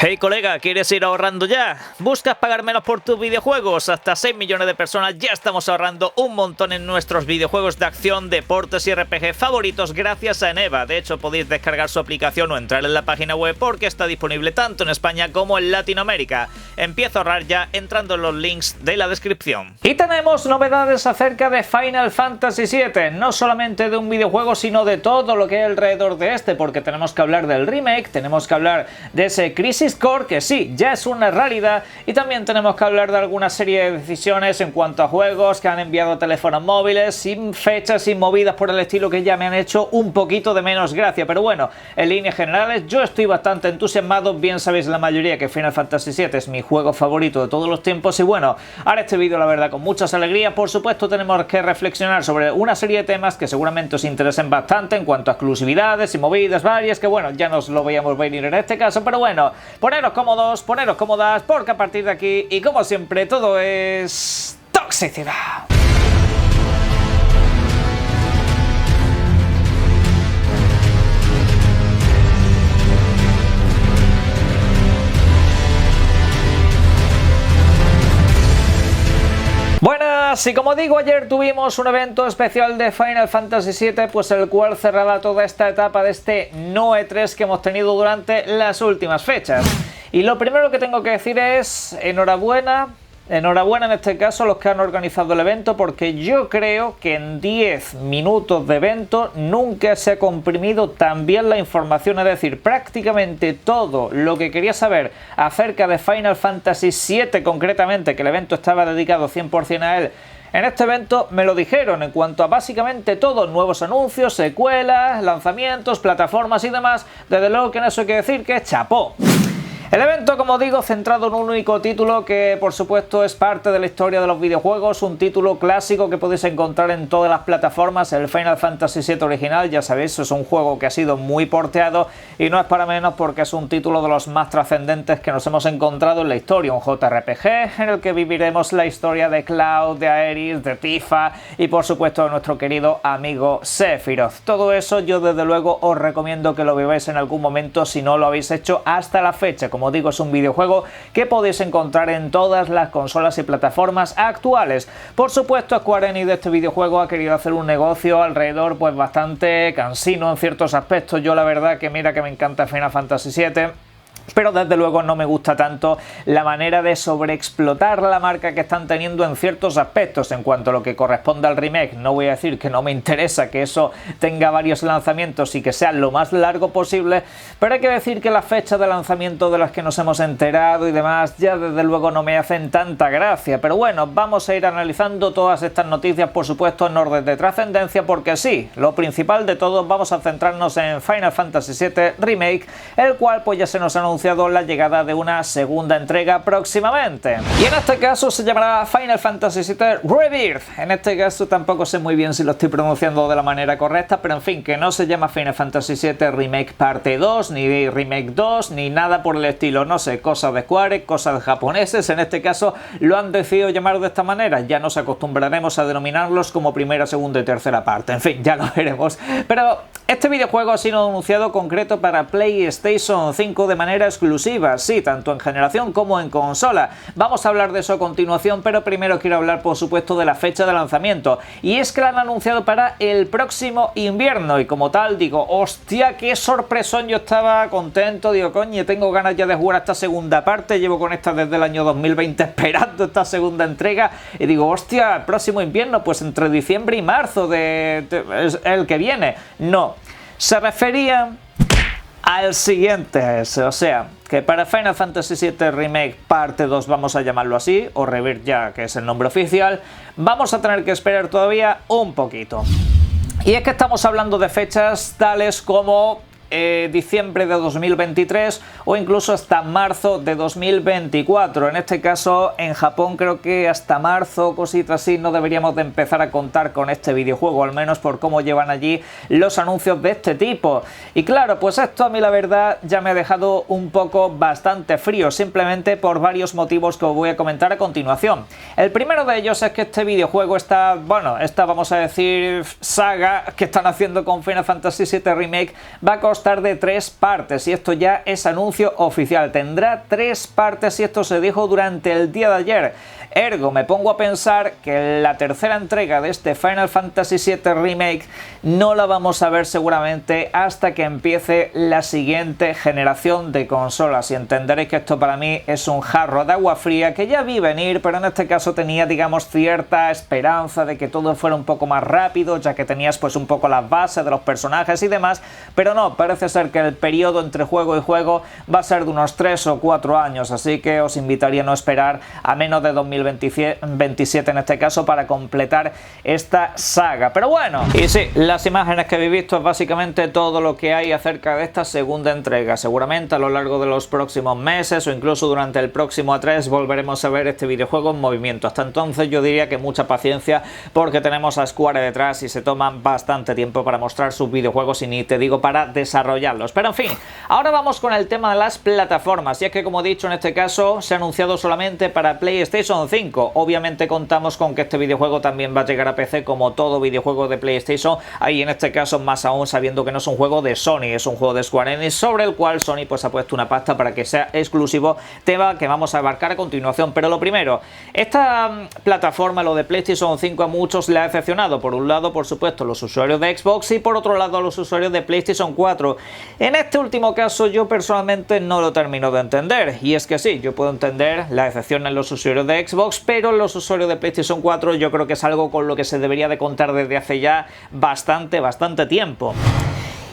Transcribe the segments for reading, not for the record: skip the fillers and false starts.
Hey colega, ¿quieres ir ahorrando ya? ¿Buscas pagar menos por tus videojuegos? Hasta 6 millones de personas ya estamos ahorrando un montón en nuestros videojuegos de acción, deportes y RPG favoritos gracias a Eneba. De hecho, podéis descargar su aplicación o entrar en la página web porque está disponible tanto en España como en Latinoamérica. Empieza a ahorrar ya entrando en los links de la descripción. Y tenemos novedades acerca de Final Fantasy VII, no solamente de un videojuego sino de todo lo que hay alrededor de este, porque tenemos que hablar del remake, tenemos que hablar de ese Crisis Core, que sí, ya es una realidad, y también tenemos que hablar de alguna serie de decisiones en cuanto a juegos que han enviado teléfonos móviles, sin fechas, sin movidas por el estilo, que ya me han hecho un poquito de menos gracia. Pero bueno, en líneas generales yo estoy bastante entusiasmado. Bien sabéis la mayoría que Final Fantasy VII es mi juego favorito de todos los tiempos, y bueno, ahora este vídeo la verdad con muchas alegrías. Por supuesto tenemos que reflexionar sobre una serie de temas que seguramente os interesen bastante en cuanto a exclusividades y movidas varias, que bueno, ya nos lo veíamos venir en este caso, pero bueno, poneros cómodos, poneros cómodas, porque a partir de aquí, y como siempre, todo es toxicidad. Buenas, y como digo, ayer tuvimos un evento especial de Final Fantasy VII, pues el cual cerraba toda esta etapa de este no E3 que hemos tenido durante las últimas fechas. Y lo primero que tengo que decir es enhorabuena en este caso a los que han organizado el evento, porque yo creo que en 10 minutos de evento nunca se ha comprimido tan bien la información, es decir, prácticamente todo lo que quería saber acerca de Final Fantasy VII concretamente, que el evento estaba dedicado 100% a él. En este evento me lo dijeron en cuanto a básicamente todo, nuevos anuncios, secuelas, lanzamientos, plataformas y demás. Desde luego que en eso hay que decir que es chapó. El evento, como digo, centrado en un único título que por supuesto es parte de la historia de los videojuegos, un título clásico que podéis encontrar en todas las plataformas, el Final Fantasy VII original. Ya sabéis, es un juego que ha sido muy porteado y no es para menos porque es un título de los más trascendentes que nos hemos encontrado en la historia, un JRPG en el que viviremos la historia de Cloud, de Aerith, de Tifa y por supuesto de nuestro querido amigo Sephiroth. Todo eso yo desde luego os recomiendo que lo viváis en algún momento si no lo habéis hecho hasta la fecha. Como digo, es un videojuego que podéis encontrar en todas las consolas y plataformas actuales. Por supuesto, Square Enix de este videojuego ha querido hacer un negocio alrededor pues bastante cansino en ciertos aspectos. Yo la verdad que mira que me encanta Final Fantasy VII, pero desde luego no me gusta tanto la manera de sobreexplotar la marca que están teniendo en ciertos aspectos. En cuanto a lo que corresponde al remake, no voy a decir que no me interesa que eso tenga varios lanzamientos y que sea lo más largo posible, pero hay que decir que las fechas de lanzamiento de las que nos hemos enterado y demás ya desde luego no me hacen tanta gracia. Pero bueno, vamos a ir analizando todas estas noticias, por supuesto en orden de trascendencia, porque sí, lo principal de todo, vamos a centrarnos en Final Fantasy VII Remake, el cual pues ya se nos anunció la llegada de una segunda entrega próximamente. Y en este caso se llamará Final Fantasy VII Rebirth. En este caso tampoco sé muy bien si lo estoy pronunciando de la manera correcta, pero en fin, que no se llama Final Fantasy VII Remake Parte 2, ni Remake 2, ni nada por el estilo. No sé, cosas de Square, cosas de japoneses. En este caso lo han decidido llamar de esta manera. Ya nos acostumbraremos a denominarlos como primera, segunda y tercera parte. En fin, ya lo veremos. Pero este videojuego ha sido anunciado concreto para PlayStation 5 de manera exclusiva, sí, tanto en generación como en consola. Vamos a hablar de eso a continuación, pero primero quiero hablar por supuesto de la fecha de lanzamiento, y es que la han anunciado para el próximo invierno, y como tal digo, hostia, qué sorpresón. Yo estaba contento, digo, coño, tengo ganas ya de jugar a esta segunda parte, llevo con esta desde el año 2020 esperando esta segunda entrega, y digo, hostia, el próximo invierno, pues entre diciembre y marzo el que viene. No, se refería al siguiente, o sea, que para Final Fantasy VII Remake Parte 2, vamos a llamarlo así, o Rebirth ya, que es el nombre oficial, vamos a tener que esperar todavía un poquito. Y es que estamos hablando de fechas tales como diciembre de 2023 o incluso hasta marzo de 2024. En este caso en Japón creo que hasta marzo, cositas así, no deberíamos de empezar a contar con este videojuego, al menos por cómo llevan allí los anuncios de este tipo. Y claro, pues esto a mí la verdad ya me ha dejado un poco bastante frío, simplemente por varios motivos que os voy a comentar a continuación. El primero de ellos es que este videojuego esta vamos a decir saga que están haciendo con Final Fantasy VII Remake va a costar constar de 3 partes y esto ya es anuncio oficial. Tendrá 3 partes y esto se dijo durante el día de ayer. Ergo, me pongo a pensar que la tercera entrega de este Final Fantasy VII Remake no la vamos a ver seguramente hasta que empiece la siguiente generación de consolas, y entenderéis que esto para mí es un jarro de agua fría que ya vi venir, pero en este caso tenía, digamos, cierta esperanza de que todo fuera un poco más rápido, ya que tenías pues un poco las bases de los personajes y demás, pero no, parece ser que el periodo entre juego y juego va a ser de unos 3 o 4 años, así que os invitaría a no esperar a menos de 2027 en este caso para completar esta saga. Pero bueno, y sí, las imágenes que habéis visto es básicamente todo lo que hay acerca de esta segunda entrega. Seguramente a lo largo de los próximos meses o incluso durante el próximo E3 volveremos a ver este videojuego en movimiento. Hasta entonces yo diría que mucha paciencia, porque tenemos a Square detrás y se toman bastante tiempo para mostrar sus videojuegos y ni te digo para desarrollarlos. Pero en fin, ahora vamos con el tema de las plataformas, y es que, como he dicho, en este caso se ha anunciado solamente para PlayStation 5. Obviamente contamos con que este videojuego también va a llegar a PC como todo videojuego de PlayStation, ahí en este caso más aún sabiendo que no es un juego de Sony, es un juego de Square Enix sobre el cual Sony pues ha puesto una pasta para que sea exclusivo, tema que vamos a abarcar a continuación. Pero lo primero, esta plataforma, lo de PlayStation 5, a muchos le ha decepcionado. Por un lado, por supuesto, los usuarios de Xbox, y por otro lado los usuarios de PlayStation 4. En este último caso yo personalmente no lo termino de entender, y es que sí, yo puedo entender la decepción en los usuarios de Xbox, pero los usuarios de PlayStation 4 yo creo que es algo con lo que se debería de contar desde hace ya bastante tiempo.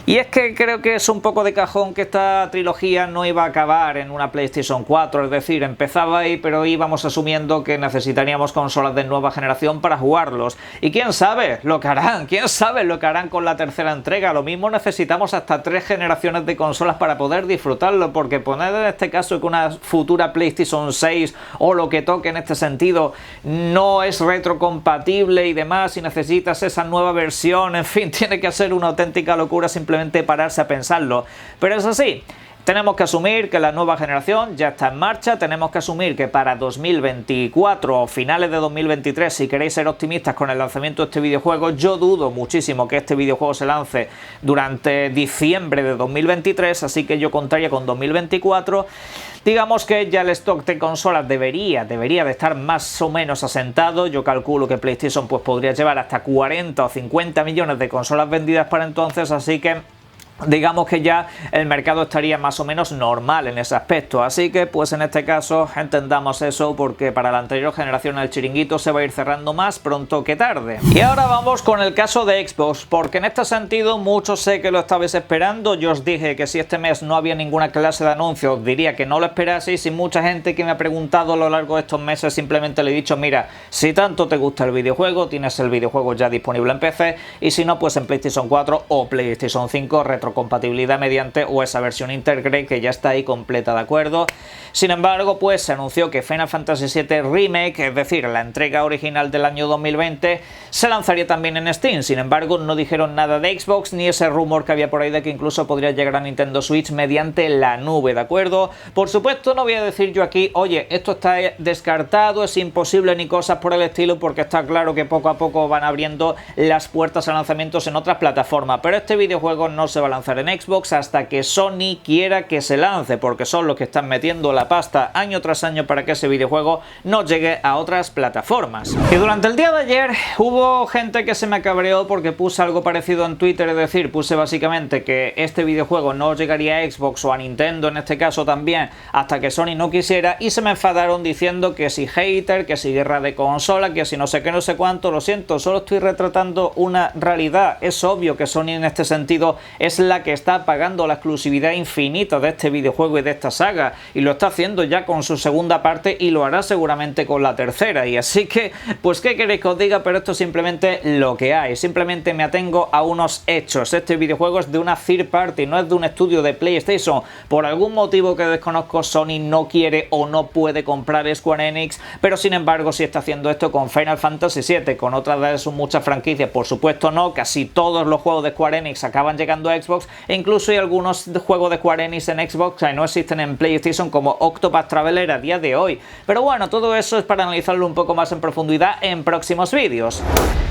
Y es que creo que es un poco de cajón que esta trilogía no iba a acabar en una PlayStation 4, es decir, empezaba ahí, pero íbamos asumiendo que necesitaríamos consolas de nueva generación para jugarlos. Y quién sabe lo que harán con la tercera entrega. Lo mismo necesitamos hasta 3 generaciones de consolas para poder disfrutarlo, porque poner en este caso que una futura PlayStation 6 o lo que toque en este sentido no es retrocompatible y demás, y necesitas esa nueva versión, en fin, tiene que ser una auténtica locura simplemente pararse a pensarlo. Pero es así. Tenemos que asumir que la nueva generación ya está en marcha, tenemos que asumir que para 2024 o finales de 2023, si queréis ser optimistas con el lanzamiento de este videojuego, yo dudo muchísimo que este videojuego se lance durante diciembre de 2023, así que yo contaría con 2024. Digamos que ya el stock de consolas debería de estar más o menos asentado. Yo calculo que PlayStation pues podría llevar hasta 40 o 50 millones de consolas vendidas para entonces, así que digamos que ya el mercado estaría más o menos normal en ese aspecto, así que pues en este caso entendamos eso, porque para la anterior generación el chiringuito se va a ir cerrando más pronto que tarde. Y ahora vamos con el caso de Xbox, porque en este sentido muchos sé que lo estabais esperando. Yo os dije que si este mes no había ninguna clase de anuncio os diría que no lo esperaseis, y mucha gente que me ha preguntado a lo largo de estos meses simplemente le he dicho: mira, si tanto te gusta el videojuego, tienes el videojuego ya disponible en PC, y si no, pues en PlayStation 4 o PlayStation 5 retrocompatibilidad mediante, o esa versión Intergrade que ya está ahí completa, ¿de acuerdo? Sin embargo, pues se anunció que Final Fantasy VII Remake, es decir, la entrega original del año 2020, se lanzaría también en Steam. Sin embargo, no dijeron nada de Xbox, ni ese rumor que había por ahí de que incluso podría llegar a Nintendo Switch mediante la nube, ¿de acuerdo? Por supuesto, no voy a decir yo aquí, oye, esto está descartado, es imposible, ni cosas por el estilo, porque está claro que poco a poco van abriendo las puertas a lanzamientos en otras plataformas, pero este videojuego no se va a lanzar en Xbox hasta que Sony quiera que se lance, porque son los que están metiendo la pasta año tras año para que ese videojuego no llegue a otras plataformas. Y durante el día de ayer hubo gente que se me cabreó porque puse algo parecido en Twitter, es decir, puse básicamente que este videojuego no llegaría a Xbox o a Nintendo en este caso también hasta que Sony no quisiera, y se me enfadaron diciendo que si hater, que si guerra de consola, que si no sé qué, no sé cuánto. Lo siento, solo estoy retratando una realidad. Es obvio que Sony en este sentido es la que está pagando la exclusividad infinita de este videojuego y de esta saga, y lo está haciendo ya con su segunda parte y lo hará seguramente con la tercera, y así que pues qué queréis que os diga, pero esto es simplemente lo que hay. Simplemente me atengo a unos hechos. Este videojuego es de una third party, no es de un estudio de PlayStation. Por algún motivo que desconozco, Sony no quiere o no puede comprar Square Enix, pero sin embargo sí está haciendo esto con Final Fantasy VII, con otras de sus muchas franquicias por supuesto no. Casi todos los juegos de Square Enix acaban llegando a Xbox, e incluso hay algunos juegos de Square Enix en Xbox que no existen en PlayStation, como Octopath Traveler a día de hoy. Pero bueno, todo eso es para analizarlo un poco más en profundidad en próximos vídeos.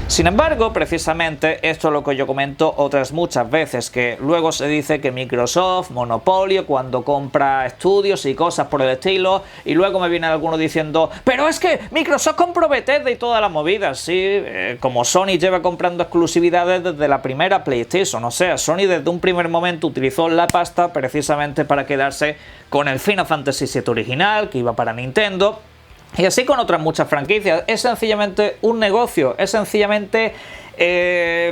Sin embargo, precisamente esto es lo que yo comento otras muchas veces, que luego se dice que Microsoft, monopolio, cuando compra estudios y cosas por el estilo, y luego me viene alguno diciendo, pero es que Microsoft compró Bethesda y toda la movida. Sí, como Sony lleva comprando exclusividades desde la primera PlayStation, o sea, Sony desde un primer momento utilizó la pasta precisamente para quedarse con el Final Fantasy VII original, que iba para Nintendo. Y así con otras muchas franquicias. Es sencillamente un negocio, es sencillamente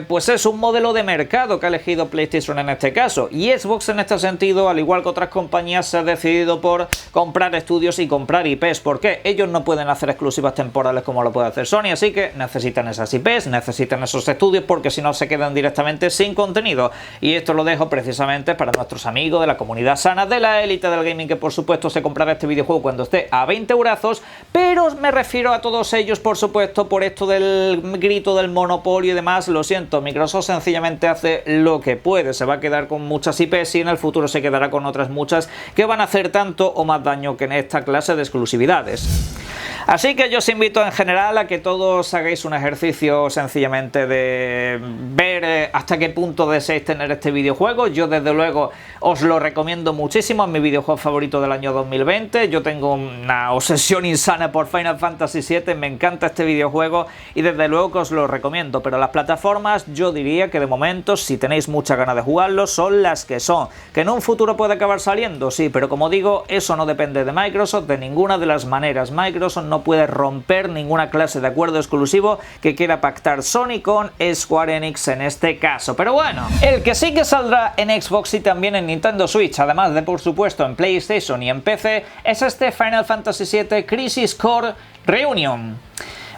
pues es un modelo de mercado que ha elegido PlayStation en este caso, y Xbox en este sentido, al igual que otras compañías, se ha decidido por comprar estudios y comprar IPs. ¿Por qué? Ellos no pueden hacer exclusivas temporales como lo puede hacer Sony, así que necesitan esas IPs, necesitan esos estudios, porque si no se quedan directamente sin contenido. Y esto lo dejo precisamente para nuestros amigos de la comunidad sana, de la élite del gaming, que por supuesto se comprará este videojuego cuando esté a 20 eurazos, pero me refiero a todos ellos, por supuesto, por esto del grito del monopolio y demás. Lo siento, Microsoft sencillamente hace lo que puede, se va a quedar con muchas IPs y en el futuro se quedará con otras muchas que van a hacer tanto o más daño que en esta clase de exclusividades. Así que yo os invito en general a que todos hagáis un ejercicio sencillamente de ver hasta qué punto deseáis tener este videojuego. Yo desde luego os lo recomiendo muchísimo, es mi videojuego favorito del año 2020. Yo tengo una obsesión insana por Final Fantasy VII, me encanta este videojuego y desde luego que os lo recomiendo. Pero las plataformas, yo diría que de momento, si tenéis muchas ganas de jugarlo, son las que son. Que en un futuro puede acabar saliendo, sí, pero como digo, eso no depende de Microsoft de ninguna de las maneras. Microsoft no puede romper ninguna clase de acuerdo exclusivo que quiera pactar Sony con Square Enix en este caso. Pero bueno, el que sí que saldrá en Xbox y también en Nintendo Switch, además de por supuesto en PlayStation y en PC, es este Final Fantasy VII Crisis Core Reunion.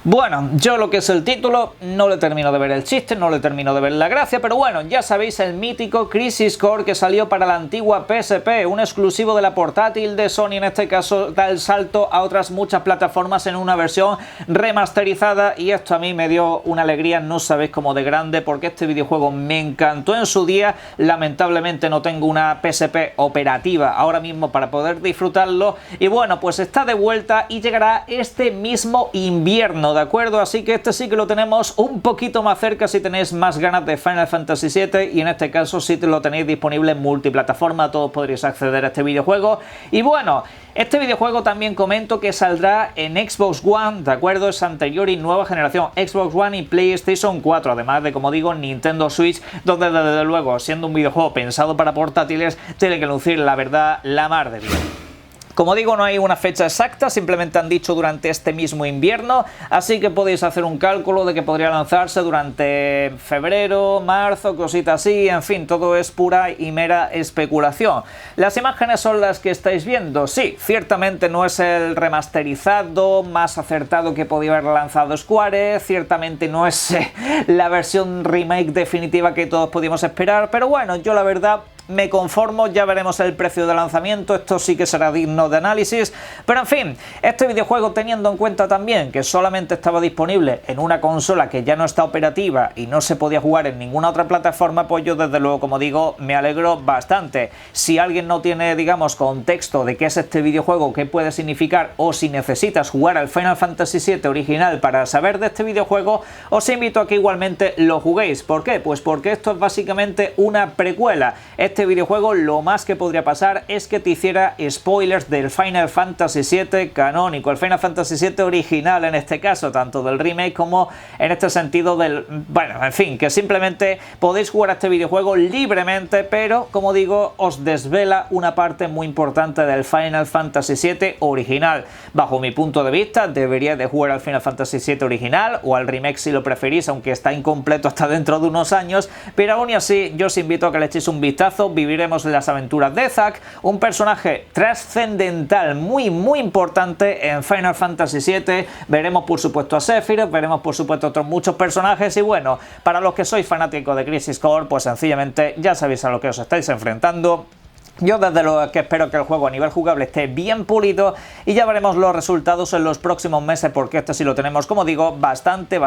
Bueno, yo lo que es el título no le termino de ver el chiste, no le termino de ver la gracia, pero bueno, ya sabéis el mítico Crisis Core que salió para la antigua PSP, un exclusivo de la portátil de Sony, en este caso da el salto a otras muchas plataformas en una versión remasterizada, y esto a mí me dio una alegría, no sabéis cómo de grande, porque este videojuego me encantó en su día. Lamentablemente no tengo una PSP operativa ahora mismo para poder disfrutarlo, y bueno, pues está de vuelta y llegará este mismo invierno, ¿de acuerdo? Así que este sí que lo tenemos un poquito más cerca si tenéis más ganas de Final Fantasy VII, y en este caso sí lo tenéis disponible en multiplataforma, todos podréis acceder a este videojuego. Y bueno, este videojuego también comento que saldrá en Xbox One, ¿de acuerdo? Es anterior y nueva generación, Xbox One y PlayStation 4, además de, como digo, Nintendo Switch, donde desde luego, siendo un videojuego pensado para portátiles, tiene que lucir, la verdad, la mar de bien. Como digo, no hay una fecha exacta, simplemente han dicho durante este mismo invierno, así que podéis hacer un cálculo de que podría lanzarse durante febrero, marzo, cositas así, en fin, todo es pura y mera especulación. Las imágenes son las que estáis viendo, sí, ciertamente no es el remasterizado más acertado que podía haber lanzado Square, ciertamente no es la versión remake definitiva que todos podíamos esperar, pero bueno, yo la verdad me conformo, ya veremos el precio de lanzamiento, esto sí que será digno de análisis, pero en fin, este videojuego, teniendo en cuenta también que solamente estaba disponible en una consola que ya no está operativa y no se podía jugar en ninguna otra plataforma, pues yo desde luego, como digo, me alegro bastante. Si alguien no tiene, digamos, contexto de qué es este videojuego, qué puede significar, o si necesitas jugar al Final Fantasy VII original para saber de este videojuego, os invito a que igualmente lo juguéis. ¿Por qué? Pues porque esto es básicamente una precuela. Este videojuego, lo más que podría pasar es que te hiciera spoilers del Final Fantasy VII canónico, el Final Fantasy VII original en este caso, tanto del remake como en este sentido del... Bueno, en fin, que simplemente podéis jugar a este videojuego libremente, pero como digo, os desvela una parte muy importante del Final Fantasy VII original. Bajo mi punto de vista, deberíais de jugar al Final Fantasy VII original o al remake si lo preferís, aunque está incompleto hasta dentro de unos años, pero aún así yo os invito a que le echéis un vistazo. Viviremos las aventuras de Zack, un personaje trascendental muy importante en Final Fantasy VII. Veremos por supuesto a Sephiroth, veremos por supuesto otros muchos personajes, y bueno, para los que sois fanáticos de Crisis Core, pues sencillamente ya sabéis a lo que os estáis enfrentando. Yo desde luego que espero que el juego a nivel jugable esté bien pulido y ya veremos los resultados en los próximos meses, porque este sí lo tenemos, como digo, bastante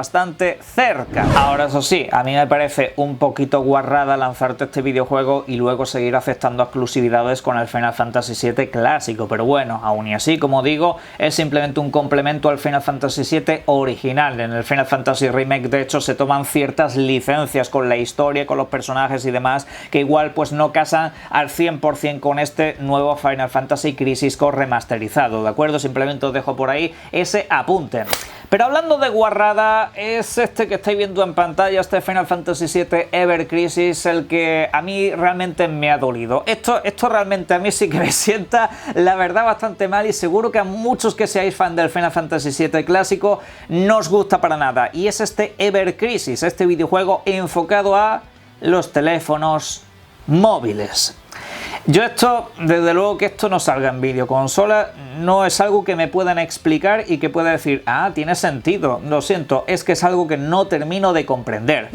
cerca. Ahora, eso sí, a mí me parece un poquito guarrada lanzarte este videojuego y luego seguir aceptando exclusividades con el Final Fantasy VII clásico, pero bueno, aún y así, como digo, es simplemente un complemento al Final Fantasy VII original. En el Final Fantasy Remake, de hecho, se toman ciertas licencias con la historia, con los personajes y demás, que igual pues no casan al 100% con este nuevo Final Fantasy Crisis Core remasterizado, ¿de acuerdo? Simplemente os dejo por ahí ese apunte. Pero hablando de guarrada, es este que estáis viendo en pantalla, este Final Fantasy VII Ever Crisis, el que a mí realmente me ha dolido. Esto realmente a mí sí que me sienta, la verdad, bastante mal, y seguro que a muchos que seáis fan del Final Fantasy VII clásico no os gusta para nada. Y es este Ever Crisis, este videojuego enfocado a los teléfonos móviles. Yo desde luego que esto no salga en videoconsola, no es algo que me puedan explicar y que pueda decir, ah, tiene sentido. Lo siento, es que es algo que no termino de comprender.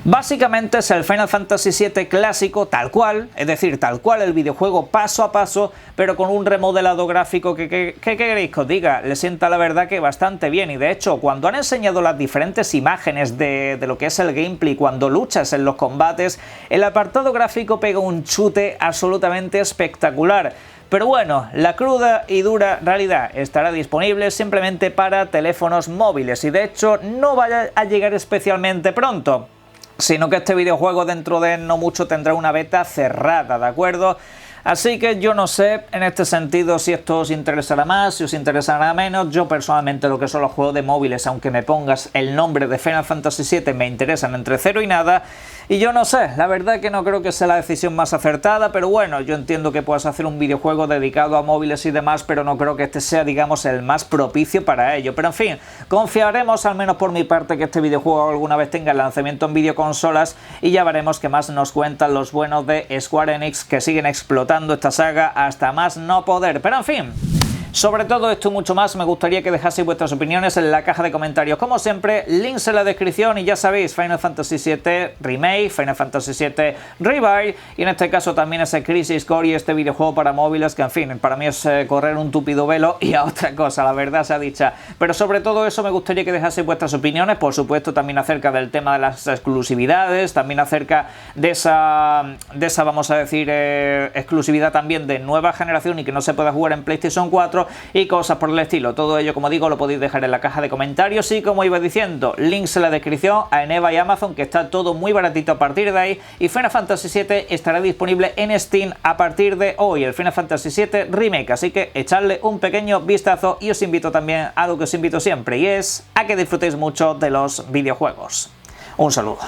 Básicamente es el Final Fantasy VII clásico tal cual, es decir, tal cual el videojuego paso a paso, pero con un remodelado gráfico que ¿qué queréis que os diga? Le sienta la verdad que bastante bien, y de hecho cuando han enseñado las diferentes imágenes de lo que es el gameplay, cuando luchas en los combates, el apartado gráfico pega un chute absolutamente espectacular. Pero bueno, la cruda y dura realidad estará disponible simplemente para teléfonos móviles, y de hecho no vaya a llegar especialmente pronto, sino que este videojuego dentro de no mucho tendrá una beta cerrada, ¿de acuerdo? Así que yo no sé en este sentido si esto os interesará más, si os interesará menos. Yo personalmente lo que son los juegos de móviles, aunque me pongas el nombre de Final Fantasy VII, me interesan entre 0 y nada. Y yo no sé, la verdad que no creo que sea la decisión más acertada, pero bueno, yo entiendo que puedas hacer un videojuego dedicado a móviles y demás, pero no creo que este sea, digamos, el más propicio para ello. Pero en fin, confiaremos, al menos por mi parte, que este videojuego alguna vez tenga el lanzamiento en videoconsolas, y ya veremos qué más nos cuentan los buenos de Square Enix, que siguen explotando esta saga hasta más no poder. Pero en fin, sobre todo esto y mucho más, me gustaría que dejaseis vuestras opiniones en la caja de comentarios. Como siempre, links en la descripción, y ya sabéis, Final Fantasy VII Remake, Final Fantasy VII Revive, y en este caso también ese Crisis Core y este videojuego para móviles, que en fin, para mí es correr un tupido velo y a otra cosa, la verdad sea dicha. Pero sobre todo eso, me gustaría que dejaseis vuestras opiniones, por supuesto también acerca del tema de las exclusividades, también acerca de esa vamos a decir, exclusividad también de nueva generación y que no se pueda jugar en PlayStation 4, y cosas por el estilo. Todo ello, como digo, lo podéis dejar en la caja de comentarios, y como iba diciendo, links en la descripción a Eneba y Amazon, que está todo muy baratito a partir de ahí, y Final Fantasy VII estará disponible en Steam a partir de hoy, el Final Fantasy VII Remake, así que echadle un pequeño vistazo, y os invito también a lo que os invito siempre, y es a que disfrutéis mucho de los videojuegos. Un saludo.